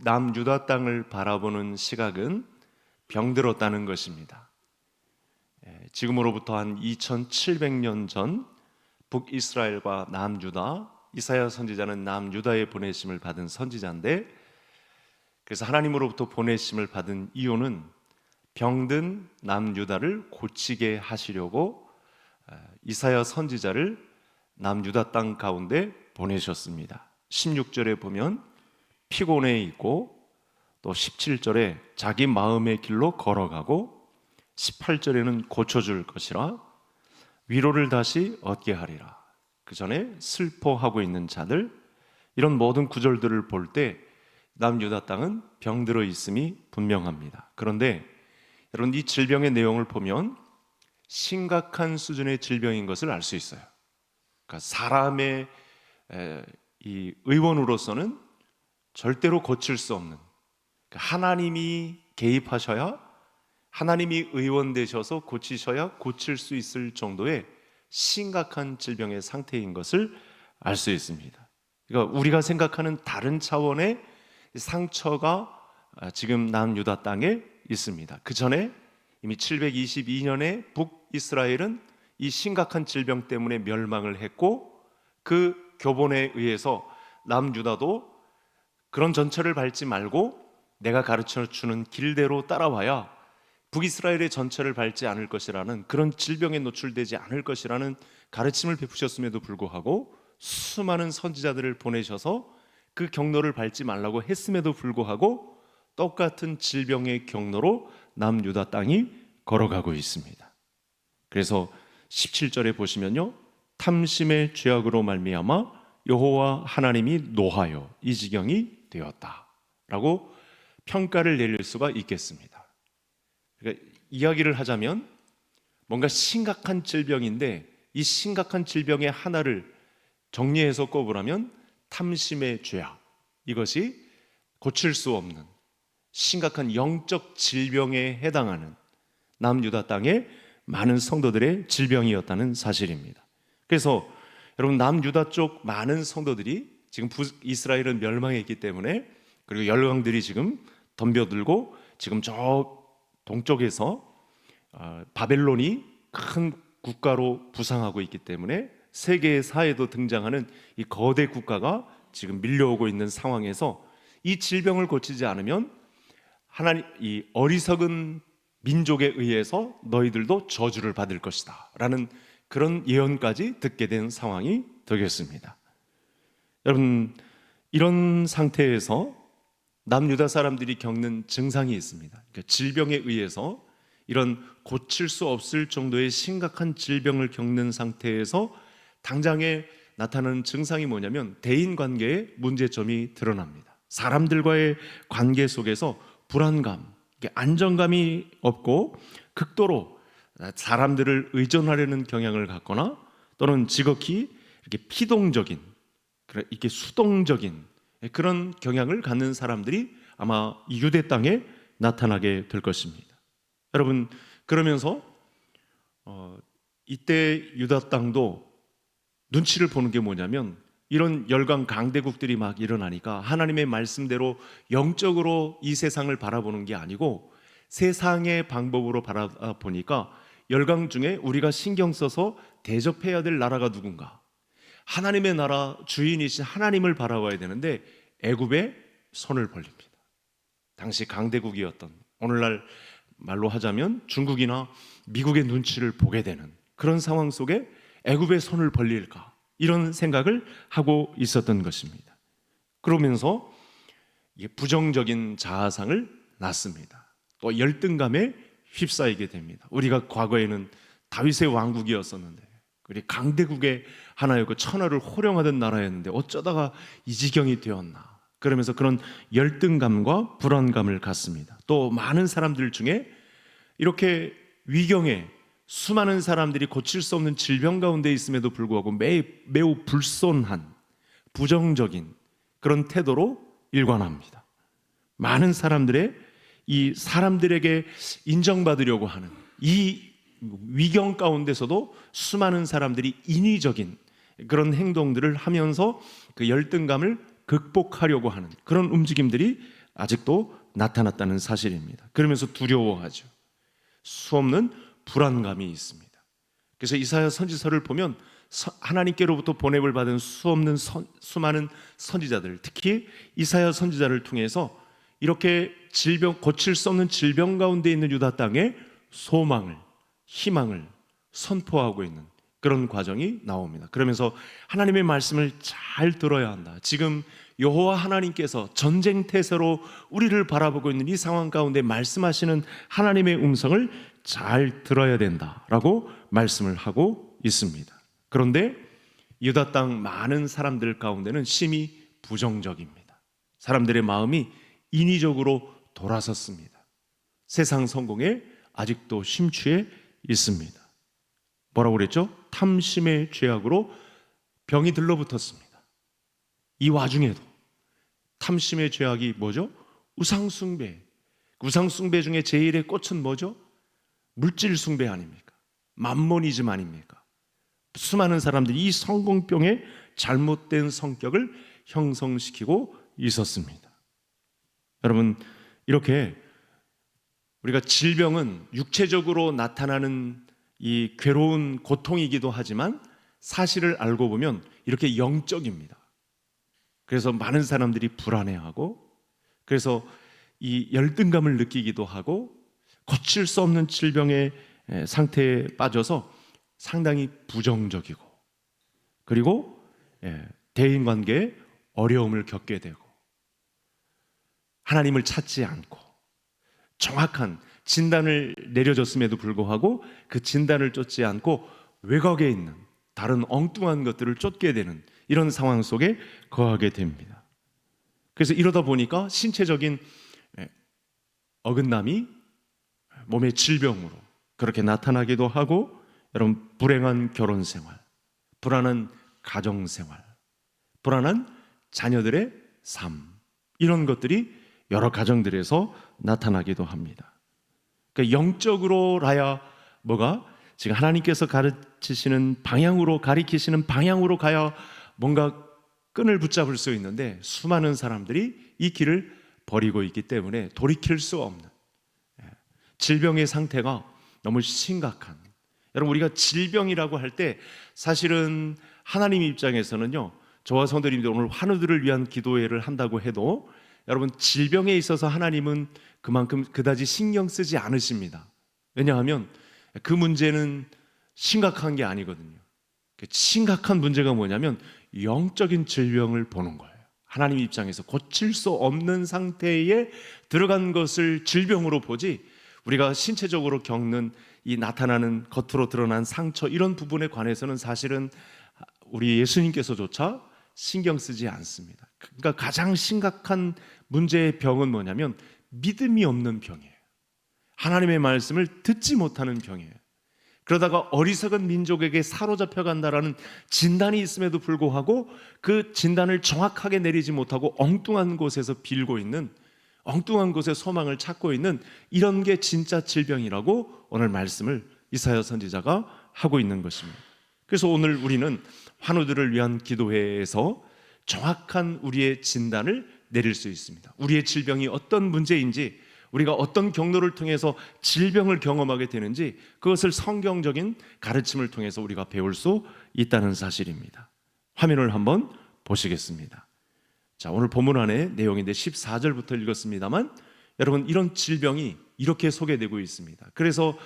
남유다 땅을 바라보는 시각은 병들었다는 것입니다. 지금으로부터 한 2700년 전 북이스라엘과 남유다, 이사야 선지자는 남유다에 보내심을 받은 선지자인데, 그래서 하나님으로부터 보내심을 받은 이유는 병든 남유다를 고치게 하시려고 이사야 선지자를 남유다 땅 가운데 보내셨습니다. 16절에 보면 피곤해 있고, 또 17절에 자기 마음의 길로 걸어가고, 18절에는 고쳐줄 것이라 위로를 다시 얻게 하리라. 그 전에 슬퍼하고 있는 자들, 이런 모든 구절들을 볼 때 남유다 땅은 병들어 있음이 분명합니다. 그런데 여러분, 이 질병의 내용을 보면 심각한 수준의 질병인 것을 알 수 있어요. 그러니까 사람의 이 의원으로서는 절대로 고칠 수 없는, 그러니까 하나님이 개입하셔야, 하나님이 의원 되셔서 고치셔야 고칠 수 있을 정도의 심각한 질병의 상태인 것을 알 수 있습니다. 그러니까 우리가 생각하는 다른 차원의 상처가 지금 남유다 땅에 있습니다. 그 전에 이미 722년에 북이스라엘은 이 심각한 질병 때문에 멸망을 했고, 그 교본에 의해서 남유다도 그런 전철을 밟지 말고 내가 가르쳐주는 길대로 따라와야 북이스라엘의 전철을 밟지 않을 것이라는, 그런 질병에 노출되지 않을 것이라는 가르침을 베푸셨음에도 불구하고 수많은 선지자들을 보내셔서 그 경로를 밟지 말라고 했음에도 불구하고 똑같은 질병의 경로로 남유다 땅이 걸어가고 있습니다. 그래서 17절에 보시면요, 탐심의 죄악으로 말미암아 여호와 하나님이 노하여 이 지경이 되었다라고 평가를 내릴 수가 있겠습니다. 그러니까 이야기를 하자면 뭔가 심각한 질병인데, 이 심각한 질병의 하나를 정리해서 꼽으라면 탐심의 죄악, 이것이 고칠 수 없는 심각한 영적 질병에 해당하는 남유다 땅의 많은 성도들의 질병이었다는 사실입니다. 그래서 여러분, 남유다 쪽 많은 성도들이 지금 북이스라엘은 멸망했기 때문에, 그리고 열강들이 지금 덤벼들고, 지금 저 동쪽에서 바벨론이 큰 국가로 부상하고 있기 때문에 세계 사회도 등장하는 이 거대 국가가 지금 밀려오고 있는 상황에서 이 질병을 고치지 않으면 하나님, 이 어리석은 민족에 의해서 너희들도 저주를 받을 것이다 라는 그런 예언까지 듣게 된 상황이 되겠습니다. 여러분, 이런 상태에서 남유다 사람들이 겪는 증상이 있습니다. 그러니까 질병에 의해서, 이런 고칠 수 없을 정도의 심각한 질병을 겪는 상태에서 당장에 나타나는 증상이 뭐냐면 대인관계에 문제점이 드러납니다. 사람들과의 관계 속에서 불안감, 안정감이 없고 극도로 사람들을 의존하려는 경향을 갖거나, 또는 지극히 이렇게 피동적인, 이렇게 수동적인 그런 경향을 갖는 사람들이 아마 유대 땅에 나타나게 될 것입니다. 여러분, 그러면서 이때 유다 땅도 눈치를 보는 게 뭐냐면, 이런 열강 강대국들이 막 일어나니까 하나님의 말씀대로 영적으로 이 세상을 바라보는 게 아니고 세상의 방법으로 바라보니까, 열강 중에 우리가 신경 써서 대접해야 될 나라가 누군가, 하나님의 나라 주인이신 하나님을 바라봐야 되는데 애굽에 손을 벌립니다. 당시 강대국이었던, 오늘날 말로 하자면 중국이나 미국의 눈치를 보게 되는 그런 상황 속에 애굽에 손을 벌릴까, 이런 생각을 하고 있었던 것입니다. 그러면서 부정적인 자아상을 낳습니다. 또 열등감에 휩싸이게 됩니다. 우리가 과거에는 다윗의 왕국이었었는데, 우리 강대국의 하나였고 천하를 호령하던 나라였는데 어쩌다가 이 지경이 되었나, 그러면서 그런 열등감과 불안감을 갖습니다. 또 많은 사람들 중에 이렇게 위경에 수많은 사람들이 고칠 수 없는 질병 가운데 있음에도 불구하고 매우 불손한 부정적인 그런 태도로 일관합니다. 많은 사람들의 이 사람들에게 인정받으려고 하는 이 위경 가운데서도 수많은 사람들이 인위적인 그런 행동들을 하면서 그 열등감을 극복하려고 하는 그런 움직임들이 아직도 나타났다는 사실입니다. 그러면서 두려워하죠. 수없는 불안감이 있습니다. 그래서 이사야 선지서를 보면 하나님께로부터 보냄을 받은 수많은 선지자들, 특히 이사야 선지자를 통해서 이렇게 고칠 수 없는 질병 가운데 있는 유다 땅에 소망을, 희망을 선포하고 있는 그런 과정이 나옵니다. 그러면서 하나님의 말씀을 잘 들어야 한다. 지금 여호와 하나님께서 전쟁태세로 우리를 바라보고 있는 이 상황 가운데 말씀하시는 하나님의 음성을 잘 들어야 된다라고 말씀을 하고 있습니다. 그런데 유다 땅 많은 사람들 가운데는 심히 부정적입니다. 사람들의 마음이 인위적으로 돌아섰습니다. 세상 성공에 아직도 심취해 있습니다. 뭐라고 그랬죠? 탐심의 죄악으로 병이 들러붙었습니다. 이 와중에도 탐심의 죄악이 뭐죠? 우상숭배. 우상숭배 중에 제일의 꽃은 뭐죠? 물질숭배 아닙니까? 맘모니즘 아닙니까? 수많은 사람들이 이 성공병의 잘못된 성격을 형성시키고 있었습니다. 여러분, 이렇게 우리가 질병은 육체적으로 나타나는 이 괴로운 고통이기도 하지만 사실을 알고 보면 이렇게 영적입니다. 그래서 많은 사람들이 불안해하고, 그래서 이 열등감을 느끼기도 하고, 고칠 수 없는 질병의 상태에 빠져서 상당히 부정적이고, 그리고 대인관계에 어려움을 겪게 되고, 하나님을 찾지 않고 정확한 진단을 내려줬음에도 불구하고 그 진단을 쫓지 않고 외곽에 있는 다른 엉뚱한 것들을 쫓게 되는 이런 상황 속에 거하게 됩니다. 그래서 이러다 보니까 신체적인 어긋남이 몸의 질병으로 그렇게 나타나기도 하고, 여러분, 불행한 결혼 생활, 불안한 가정 생활, 불안한 자녀들의 삶, 이런 것들이 여러 가정들에서 나타나기도 합니다. 그러니까 영적으로라야 뭐가 지금 하나님께서 가르치시는 방향으로, 가리키시는 방향으로 가야 뭔가 끈을 붙잡을 수 있는데, 수많은 사람들이 이 길을 버리고 있기 때문에 돌이킬 수 없는 질병의 상태가 너무 심각한, 여러분, 우리가 질병이라고 할 때 사실은 하나님 입장에서는요, 저와 성도님들 오늘 환우들을 위한 기도회를 한다고 해도 여러분, 질병에 있어서 하나님은 그만큼 그다지 신경 쓰지 않으십니다. 왜냐하면 그 문제는 심각한 게 아니거든요. 심각한 문제가 뭐냐면 영적인 질병을 보는 거예요. 하나님 입장에서 고칠 수 없는 상태에 들어간 것을 질병으로 보지, 우리가 신체적으로 겪는 이 나타나는 겉으로 드러난 상처, 이런 부분에 관해서는 사실은 우리 예수님께서조차 신경 쓰지 않습니다. 그러니까 가장 심각한 문제의 병은 뭐냐면 믿음이 없는 병이에요. 하나님의 말씀을 듣지 못하는 병이에요. 그러다가 어리석은 민족에게 사로잡혀 간다라는 진단이 있음에도 불구하고 그 진단을 정확하게 내리지 못하고 엉뚱한 곳에서 빌고 있는, 엉뚱한 곳에 소망을 찾고 있는, 이런 게 진짜 질병이라고 오늘 말씀을 이사야 선지자가 하고 있는 것입니다. 그래서 오늘 우리는 환우들을 위한 기도회에서 정확한 우리의 진단을 내릴 수 있습니다. 우리의 질병이 어떤 문제인지, 우리가 어떤 경로를 통해서 질병을 경험하게 되는지, 그것을 성경적인 가르침을 통해서 우리가 배울 수 있다는 사실입니다. 화면을 한번 보시겠습니다. 자, 오늘 본문 안에 내용인데 14절부터 읽었습니다만, 여러분, 이런 질병이 이렇게 소개되고 있습니다. 그래서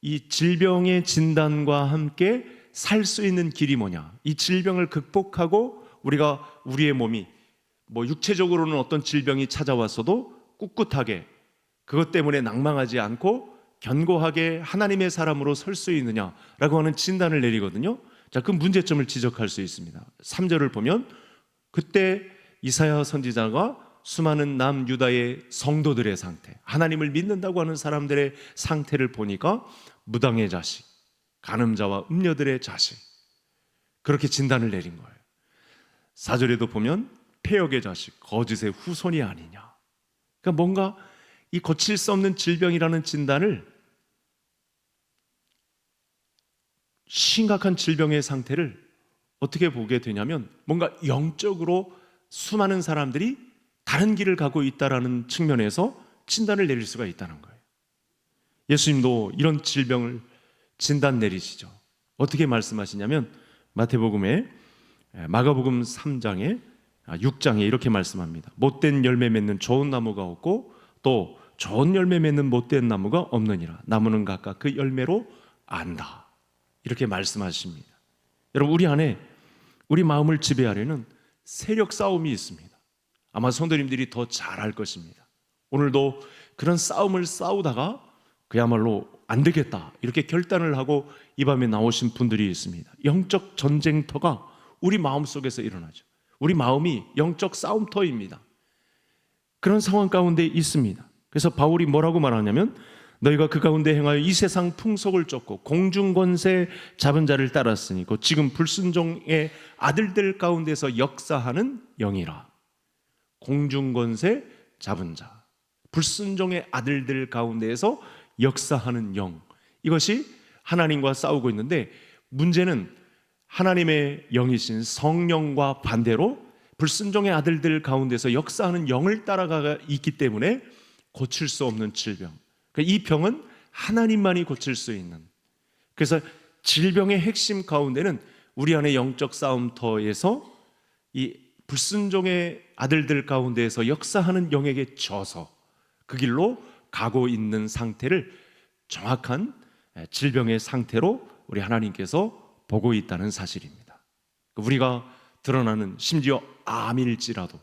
이 질병의 진단과 함께 살 수 있는 길이 뭐냐, 이 질병을 극복하고 우리가 우리의 몸이 육체적으로는 어떤 질병이 찾아왔어도 꿋꿋하게 그것 때문에 낭망하지 않고 견고하게 하나님의 사람으로 설 수 있느냐라고 하는 진단을 내리거든요. 자, 그 문제점을 지적할 수 있습니다. 3절을 보면 그때 이사야 선지자가 수많은 남유다의 성도들의 상태, 하나님을 믿는다고 하는 사람들의 상태를 보니까 무당의 자식, 간음자와 음녀들의 자식, 그렇게 진단을 내린 거예요. 4절에도 보면 폐역의 자식, 거짓의 후손이 아니냐. 그러니까 뭔가 이 고칠 수 없는 질병이라는 진단을, 심각한 질병의 상태를 어떻게 보게 되냐면 뭔가 영적으로 수많은 사람들이 다른 길을 가고 있다라는 측면에서 진단을 내릴 수가 있다는 거예요. 예수님도 이런 질병을 진단 내리시죠. 어떻게 말씀하시냐면 마태복음에 마가복음 3장에 6장에 이렇게 말씀합니다. 못된 열매 맺는 좋은 나무가 없고 또 좋은 열매 맺는 못된 나무가 없느니라. 나무는 각각 그 열매로 안다. 이렇게 말씀하십니다. 여러분, 우리 안에 우리 마음을 지배하려는 세력 싸움이 있습니다. 아마 성도님들이 더 잘 알 것입니다. 오늘도 그런 싸움을 싸우다가 그야말로 안 되겠다 이렇게 결단을 하고 이 밤에 나오신 분들이 있습니다. 영적 전쟁터가 우리 마음 속에서 일어나죠. 우리 마음이 영적 싸움터입니다. 그런 상황 가운데 있습니다. 그래서 바울이 뭐라고 말하냐면 너희가 그 가운데 행하여 이 세상 풍속을 쫓고 공중권세 잡은 자를 따랐으니 곧 지금 불순종의 아들들 가운데서 역사하는 영이라. 공중권세 잡은 자, 불순종의 아들들 가운데에서 역사하는 영, 이것이 하나님과 싸우고 있는데, 문제는 하나님의 영이신 성령과 반대로 불순종의 아들들 가운데서 역사하는 영을 따라가 있기 때문에 고칠 수 없는 질병. 이 병은 하나님만이 고칠 수 있는, 그래서 질병의 핵심 가운데는 우리 안의 영적 싸움터에서 이 불순종의 아들들 가운데에서 역사하는 영에게 져서 그 길로 가고 있는 상태를 정확한 질병의 상태로 우리 하나님께서 보고 있다는 사실입니다. 우리가 드러나는, 심지어 암일지라도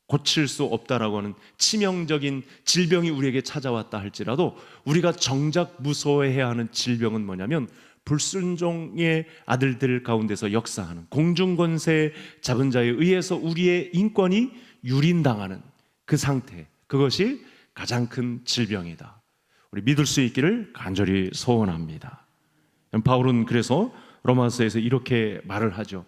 고칠 수 없다라고 하는 치명적인 질병이 우리에게 찾아왔다 할지라도 우리가 정작 무서워해야 하는 질병은 뭐냐면 불순종의 아들들 가운데서 역사하는 공중권세 잡은 자에 의해서 우리의 인권이 유린당하는 그 상태, 그것이 가장 큰 질병이다. 우리 믿을 수 있기를 간절히 소원합니다. 바울은 그래서 로마서에서 이렇게 말을 하죠.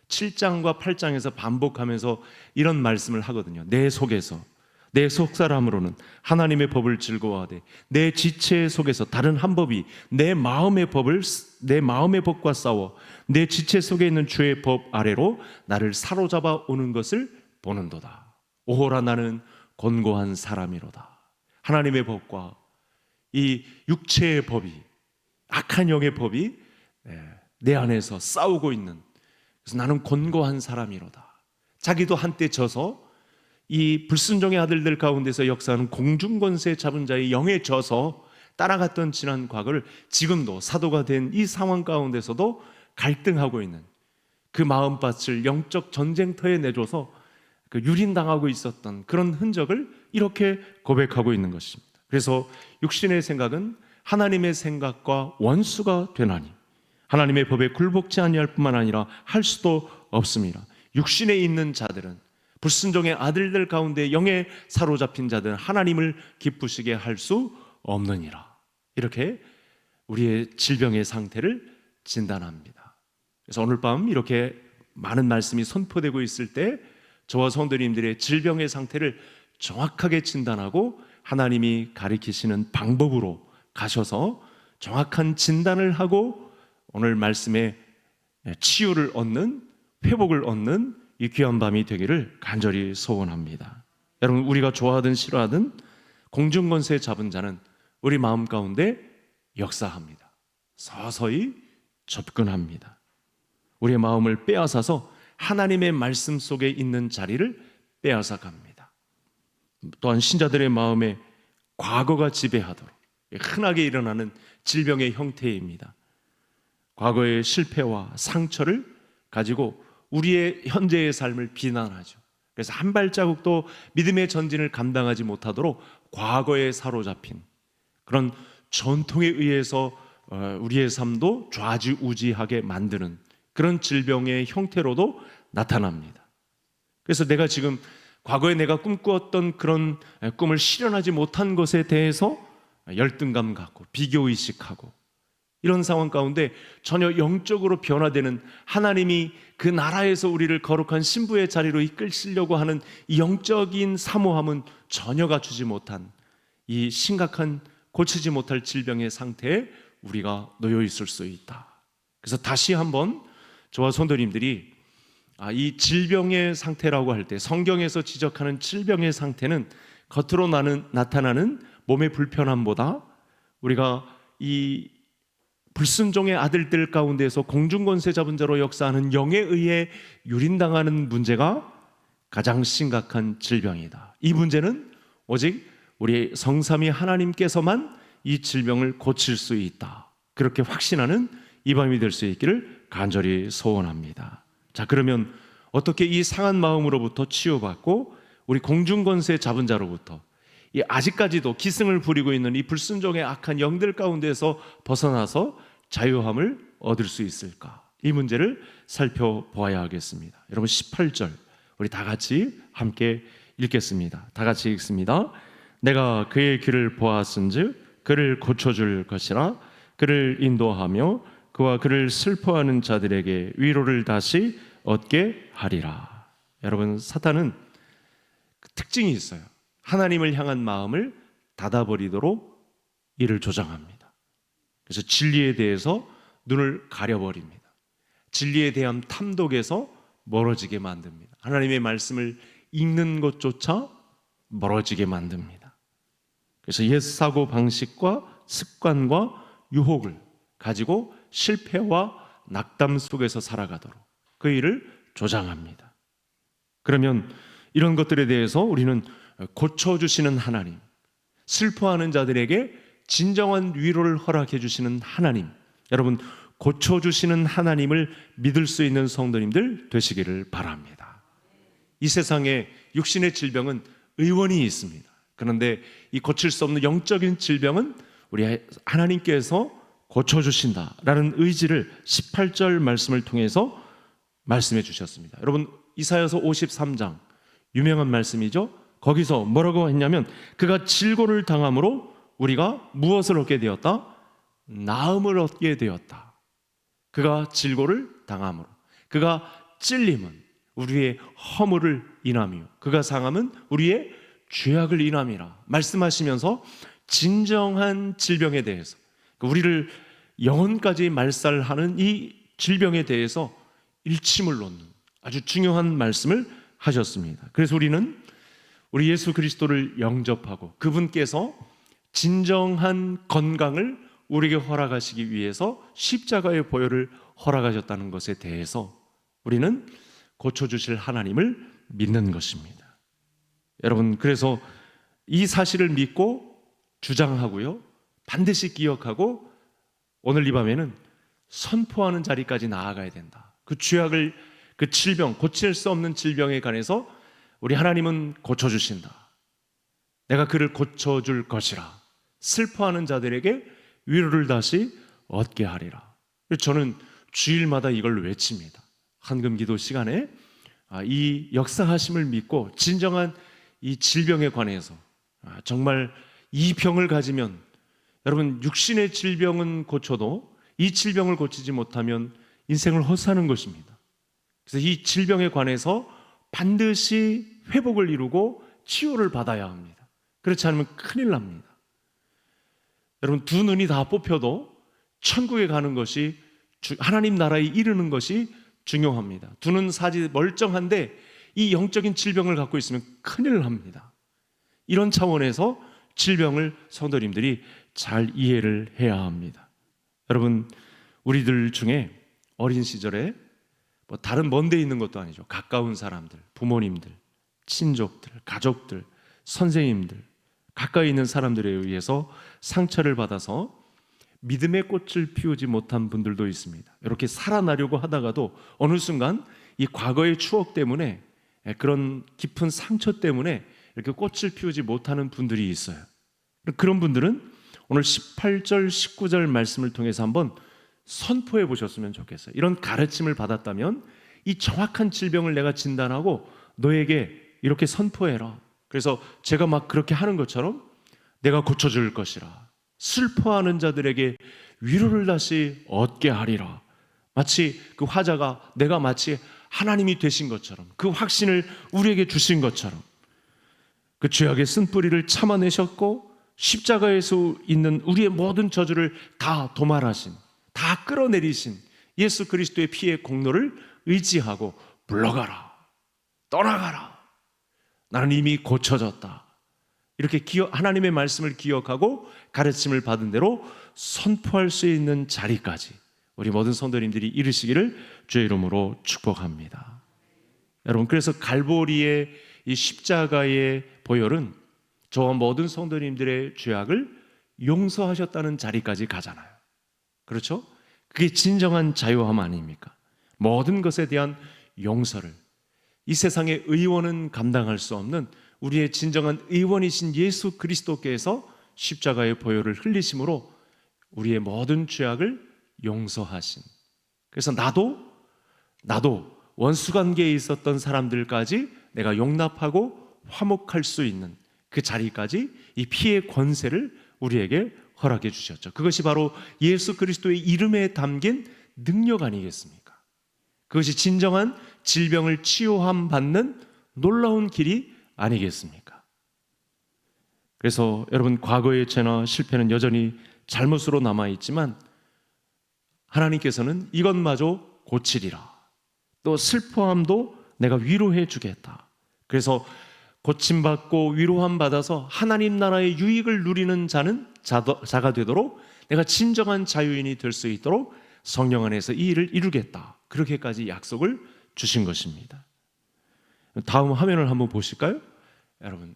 7장과 8장에서 반복하면서 이런 말씀을 하거든요. 내 속에서, 내 속사람으로는 하나님의 법을 즐거워하되 내 지체 속에서 다른 한 법이 내 마음의 법과 싸워 내 지체 속에 있는 주의 법 아래로 나를 사로잡아 오는 것을 보는도다. 오호라 나는 곤고한 사람이로다. 하나님의 법과 이 육체의 법이, 악한 영의 법이 내 안에서 싸우고 있는, 그래서 나는 곤고한 사람이로다. 자기도 한때 져서 이 불순종의 아들들 가운데서 역사하는 공중권세 잡은 자의 영에 져서 따라갔던 지난 과거를 지금도 사도가 된 이 상황 가운데서도 갈등하고 있는 그 마음밭을 영적 전쟁터에 내줘서 그 유린당하고 있었던 그런 흔적을 이렇게 고백하고 있는 것입니다. 그래서 육신의 생각은 하나님의 생각과 원수가 되나니 하나님의 법에 굴복지 아니할 뿐만 아니라 할 수도 없습니다. 육신에 있는 자들은, 불순종의 아들들 가운데 영에 사로잡힌 자들은 하나님을 기쁘시게 할 수 없느니라. 이렇게 우리의 질병의 상태를 진단합니다. 그래서 오늘 밤 이렇게 많은 말씀이 선포되고 있을 때 저와 성도님들의 질병의 상태를 정확하게 진단하고 하나님이 가리키시는 방법으로 가셔서 정확한 진단을 하고 오늘 말씀에 치유를 얻는, 회복을 얻는 이 귀한 밤이 되기를 간절히 소원합니다. 여러분, 우리가 좋아하든 싫어하든 공중권세 잡은 자는 우리 마음 가운데 역사합니다. 서서히 접근합니다. 우리의 마음을 빼앗아서 하나님의 말씀 속에 있는 자리를 빼앗아 갑니다. 또한 신자들의 마음에 과거가 지배하도록, 흔하게 일어나는 질병의 형태입니다. 과거의 실패와 상처를 가지고 우리의 현재의 삶을 비난하죠. 그래서 한 발자국도 믿음의 전진을 감당하지 못하도록 과거에 사로잡힌 그런 전통에 의해서 우리의 삶도 좌지우지하게 만드는 그런 질병의 형태로도 나타납니다. 그래서 내가 지금 과거에 내가 꿈꾸었던 그런 꿈을 실현하지 못한 것에 대해서 열등감 갖고 비교의식하고 이런 상황 가운데 전혀 영적으로 변화되는, 하나님이 그 나라에서 우리를 거룩한 신부의 자리로 이끌시려고 하는 이 영적인 사모함은 전혀 갖추지 못한 이 심각한 고치지 못할 질병의 상태에 우리가 놓여 있을 수 있다. 그래서 다시 한번 저와 성도님들이 이 질병의 상태라고 할 때 성경에서 지적하는 질병의 상태는 겉으로 나타나는 몸의 불편함보다 우리가 이 불순종의 아들들 가운데서 공중권세 잡은 자로 역사하는 영에 의해 유린당하는 문제가 가장 심각한 질병이다. 이 문제는 오직 우리 성삼위 하나님께서만 이 질병을 고칠 수 있다. 그렇게 확신하는 이 밤이 될 수 있기를 간절히 소원합니다. 자, 그러면 어떻게 이 상한 마음으로부터 치유받고 우리 공중권세 잡은 자로부터 이 아직까지도 기승을 부리고 있는 이 불순종의 악한 영들 가운데서 벗어나서 자유함을 얻을 수 있을까? 이 문제를 살펴보아야 하겠습니다. 여러분 18절 우리 다 같이 함께 읽겠습니다. 다 같이 읽습니다. 내가 그의 길을 보았은즉 그를 고쳐줄 것이라. 그를 인도하며 그와 그를 슬퍼하는 자들에게 위로를 다시 얻게 하리라. 여러분, 사탄은 특징이 있어요. 하나님을 향한 마음을 닫아버리도록 이를 조장합니다. 그래서 진리에 대해서 눈을 가려버립니다. 진리에 대한 탐독에서 멀어지게 만듭니다. 하나님의 말씀을 읽는 것조차 멀어지게 만듭니다. 그래서 옛 사고 방식과 습관과 유혹을 가지고 실패와 낙담 속에서 살아가도록 그 일을 조장합니다. 그러면 이런 것들에 대해서 우리는 고쳐주시는 하나님, 슬퍼하는 자들에게 진정한 위로를 허락해 주시는 하나님, 여러분 고쳐주시는 하나님을 믿을 수 있는 성도님들 되시기를 바랍니다. 이 세상에 육신의 질병은 의원이 있습니다. 그런데 이 고칠 수 없는 영적인 질병은 우리 하나님께서 고쳐주신다라는 의지를 18절 말씀을 통해서 말씀해 주셨습니다. 여러분 이사야서 53장 유명한 말씀이죠. 거기서 뭐라고 했냐면 그가 질고를 당함으로 우리가 무엇을 얻게 되었다? 나음을 얻게 되었다. 그가 질고를 당함으로, 그가 찔림은 우리의 허물을 인함이요 그가 상함은 우리의 죄악을 인함이라 말씀하시면서 진정한 질병에 대해서, 우리를 영혼까지 말살하는 이 질병에 대해서 일침을 놓는 아주 중요한 말씀을 하셨습니다. 그래서 우리는 우리 예수 그리스도를 영접하고 그분께서 진정한 건강을 우리에게 허락하시기 위해서 십자가의 보혈을 허락하셨다는 것에 대해서 우리는 고쳐주실 하나님을 믿는 것입니다. 여러분, 그래서 이 사실을 믿고 주장하고요, 반드시 기억하고 오늘 이 밤에는 선포하는 자리까지 나아가야 된다. 그 죄악을, 그 질병, 고칠 수 없는 질병에 관해서 우리 하나님은 고쳐주신다. 내가 그를 고쳐줄 것이라. 슬퍼하는 자들에게 위로를 다시 얻게 하리라. 저는 주일마다 이걸 외칩니다. 한금 기도 시간에 이 역사하심을 믿고 진정한 이 질병에 관해서 정말 이 병을 가지면 여러분 육신의 질병은 고쳐도 이 질병을 고치지 못하면 인생을 헛사는 것입니다. 그래서 이 질병에 관해서 반드시 회복을 이루고 치유를 받아야 합니다. 그렇지 않으면 큰일 납니다. 여러분 두 눈이 다 뽑혀도 천국에 가는 것이, 하나님 나라에 이르는 것이 중요합니다. 두 눈 사지 멀쩡한데 이 영적인 질병을 갖고 있으면 큰일 납니다. 이런 차원에서 질병을 성도님들이 잘 이해를 해야 합니다. 여러분 우리들 중에 어린 시절에 다른 먼 데 있는 것도 아니죠. 가까운 사람들, 부모님들, 친족들, 가족들, 선생님들, 가까이 있는 사람들에 의해서 상처를 받아서 믿음의 꽃을 피우지 못한 분들도 있습니다. 이렇게 살아나려고 하다가도 어느 순간 이 과거의 추억 때문에, 그런 깊은 상처 때문에 이렇게 꽃을 피우지 못하는 분들이 있어요. 그런 분들은 오늘 18절, 19절 말씀을 통해서 한번 선포해 보셨으면 좋겠어요. 이런 가르침을 받았다면 이 정확한 질병을 내가 진단하고 너에게 이렇게 선포해라. 그래서 제가 막 그렇게 하는 것처럼 내가 고쳐줄 것이라. 슬퍼하는 자들에게 위로를 다시 얻게 하리라. 마치 그 화자가 내가 마치 하나님이 되신 것처럼, 그 확신을 우리에게 주신 것처럼, 그 죄악의 쓴뿌리를 참아내셨고 십자가에서 있는 우리의 모든 저주를 다 도말하신, 다 끌어내리신 예수 그리스도의 피의 공로를 의지하고 물러가라, 떠나가라, 나는 이미 고쳐졌다. 이렇게 하나님의 말씀을 기억하고 가르침을 받은 대로 선포할 수 있는 자리까지 우리 모든 성도님들이 이르시기를 주의 이름으로 축복합니다. 여러분, 그래서 갈보리의 이 십자가의 보혈은 저와 모든 성도님들의 죄악을 용서하셨다는 자리까지 가잖아요. 그렇죠? 그게 진정한 자유함 아닙니까? 모든 것에 대한 용서를, 이 세상의 의원은 감당할 수 없는 우리의 진정한 의원이신 예수 그리스도께서 십자가의 보혈을 흘리심으로 우리의 모든 죄악을 용서하신, 그래서 나도 원수관계에 있었던 사람들까지 내가 용납하고 화목할 수 있는 그 자리까지 이 피의 권세를 우리에게 허락해 주셨죠. 그것이 바로 예수 그리스도의 이름에 담긴 능력 아니겠습니까? 그것이 진정한 질병을 치유함 받는 놀라운 길이 아니겠습니까? 그래서 여러분, 과거의 죄나 실패는 여전히 잘못으로 남아있지만 하나님께서는 이것마저 고치리라, 또 슬퍼함도 내가 위로해 주겠다. 그래서 고침받고 위로함 받아서 하나님 나라의 유익을 누리는 자가 되도록 내가 진정한 자유인이 될 수 있도록 성령 안에서 이 일을 이루겠다, 그렇게까지 약속을 주신 것입니다. 다음 화면을 한번 보실까요? 여러분,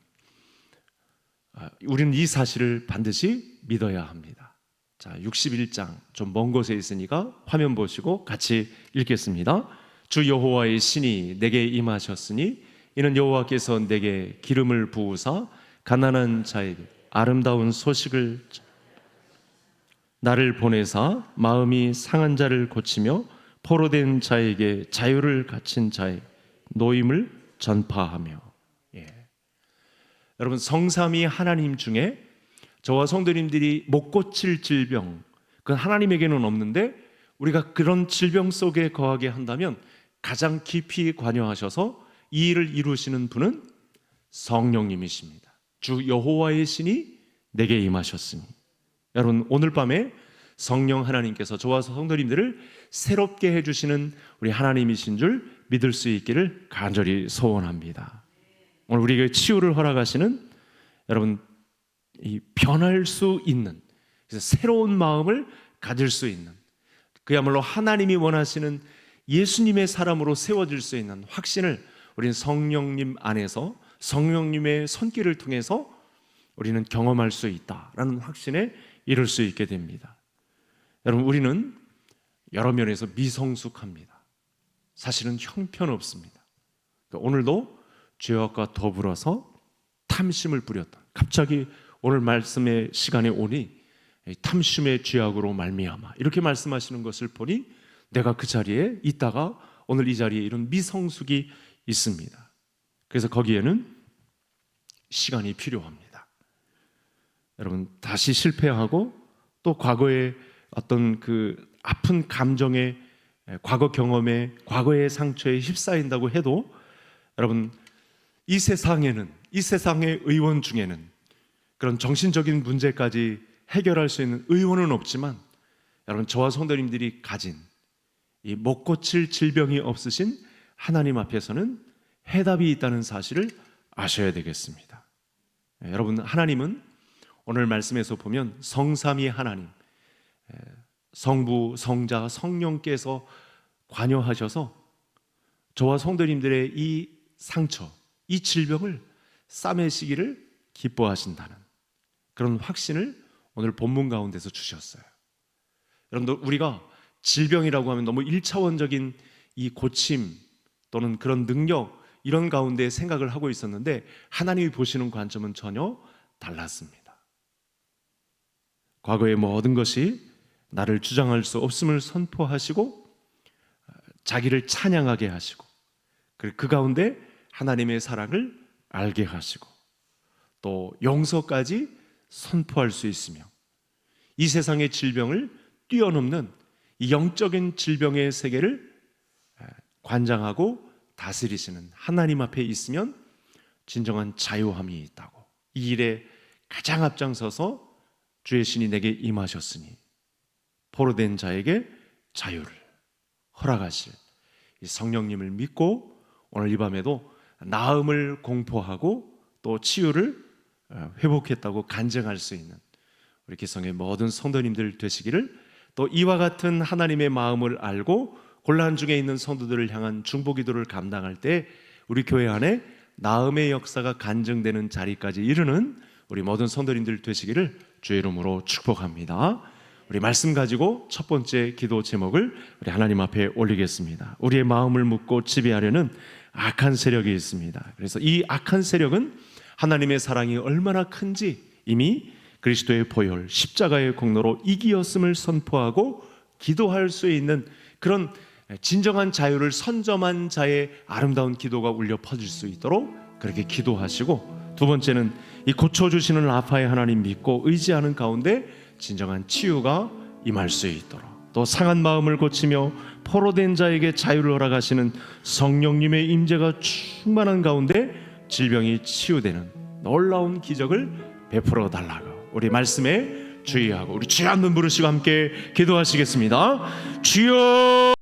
우리는 이 사실을 반드시 믿어야 합니다. 자, 61장 좀 먼 곳에 있으니까 화면 보시고 같이 읽겠습니다. 주 여호와의 신이 내게 임하셨으니 이는 여호와께서 내게 기름을 부으사 가난한 자에게 아름다운 소식을 나를 보내사 마음이 상한 자를 고치며 포로된 자에게 자유를 갖춘 자의 노임을 전파하며. 여러분, 성삼위 하나님 중에 저와 성도님들이 못 고칠 질병, 그건 하나님에게는 없는데 우리가 그런 질병 속에 거하게 한다면 가장 깊이 관여하셔서 이 일을 이루시는 분은 성령님이십니다. 주 여호와의 신이 내게 임하셨으니. 여러분, 오늘 밤에 성령 하나님께서 저와 성도님들을 새롭게 해주시는 우리 하나님이신 줄 믿을 수 있기를 간절히 소원합니다. 오늘 우리에게 치유를 허락하시는, 여러분, 이 변할 수 있는, 그래서 새로운 마음을 가질 수 있는, 그야말로 하나님이 원하시는 예수님의 사람으로 세워질 수 있는 확신을 우리는 성령님 안에서 성령님의 손길을 통해서 우리는 경험할 수 있다라는 확신에 이룰 수 있게 됩니다. 여러분, 우리는 여러 면에서 미성숙합니다. 사실은 형편없습니다. 오늘도 죄악과 더불어서 탐심을 뿌렸다. 갑자기 오늘 말씀의 시간에 오니 탐심의 죄악으로 말미암아 이렇게 말씀하시는 것을 보니 내가 그 자리에 있다가 오늘 이 자리에 이런 미성숙이 있습니다. 그래서 거기에는 시간이 필요합니다. 여러분, 다시 실패하고 또 과거의 어떤 그 아픈 감정에, 과거 경험에, 과거의 상처에 휩싸인다고 해도 여러분, 이 세상에는, 이 세상의 의원 중에는 그런 정신적인 문제까지 해결할 수 있는 의원은 없지만 여러분, 저와 성도님들이 가진 이 못 고칠 질병이 없으신 하나님 앞에서는 해답이 있다는 사실을 아셔야 되겠습니다. 여러분, 하나님은 오늘 말씀에서 보면 성삼위 하나님, 성부, 성자, 성령께서 관여하셔서 저와 성도님들의 이 상처, 이 질병을 싸매시기를 기뻐하신다는 그런 확신을 오늘 본문 가운데서 주셨어요. 여러분들, 우리가 질병이라고 하면 너무 1차원적인 이 고침 또는 그런 능력, 이런 가운데 생각을 하고 있었는데 하나님이 보시는 관점은 전혀 달랐습니다. 과거의 모든 것이 나를 주장할 수 없음을 선포하시고 자기를 찬양하게 하시고 그 가운데 하나님의 사랑을 알게 하시고 또 용서까지 선포할 수 있으며 이 세상의 질병을 뛰어넘는 이 영적인 질병의 세계를 관장하고 다스리시는 하나님 앞에 있으면 진정한 자유함이 있다고, 이 일에 가장 앞장서서 주의 신이 내게 임하셨으니 포로된 자에게 자유를 허락하실 이 성령님을 믿고 오늘 이 밤에도 나음을 공포하고 또 치유를 회복했다고 간증할 수 있는 우리 기성의 모든 성도님들 되시기를, 또 이와 같은 하나님의 마음을 알고 곤란 중에 있는 성도들을 향한 중보기도를 감당할 때 우리 교회 안에 나음의 역사가 간증되는 자리까지 이르는 우리 모든 성도님들 되시기를 주의 이름으로 축복합니다. 우리 말씀 가지고 첫 번째 기도 제목을 우리 하나님 앞에 올리겠습니다. 우리의 마음을 묻고 지배하려는 악한 세력이 있습니다. 그래서 이 악한 세력은 하나님의 사랑이 얼마나 큰지 이미 그리스도의 보혈 십자가의 공로로 이기었음을 선포하고 기도할 수 있는 그런 진정한 자유를 선점한 자의 아름다운 기도가 울려 퍼질 수 있도록 그렇게 기도하시고, 두 번째는 이 고쳐주시는 라파의 하나님 믿고 의지하는 가운데 진정한 치유가 임할 수 있도록, 또 상한 마음을 고치며 포로된 자에게 자유를 허락하시는 성령님의 임재가 충만한 가운데 질병이 치유되는 놀라운 기적을 베풀어 달라고 우리 말씀에 주의하고 우리 주여 한번 부르시고 함께 기도하시겠습니다. 주여.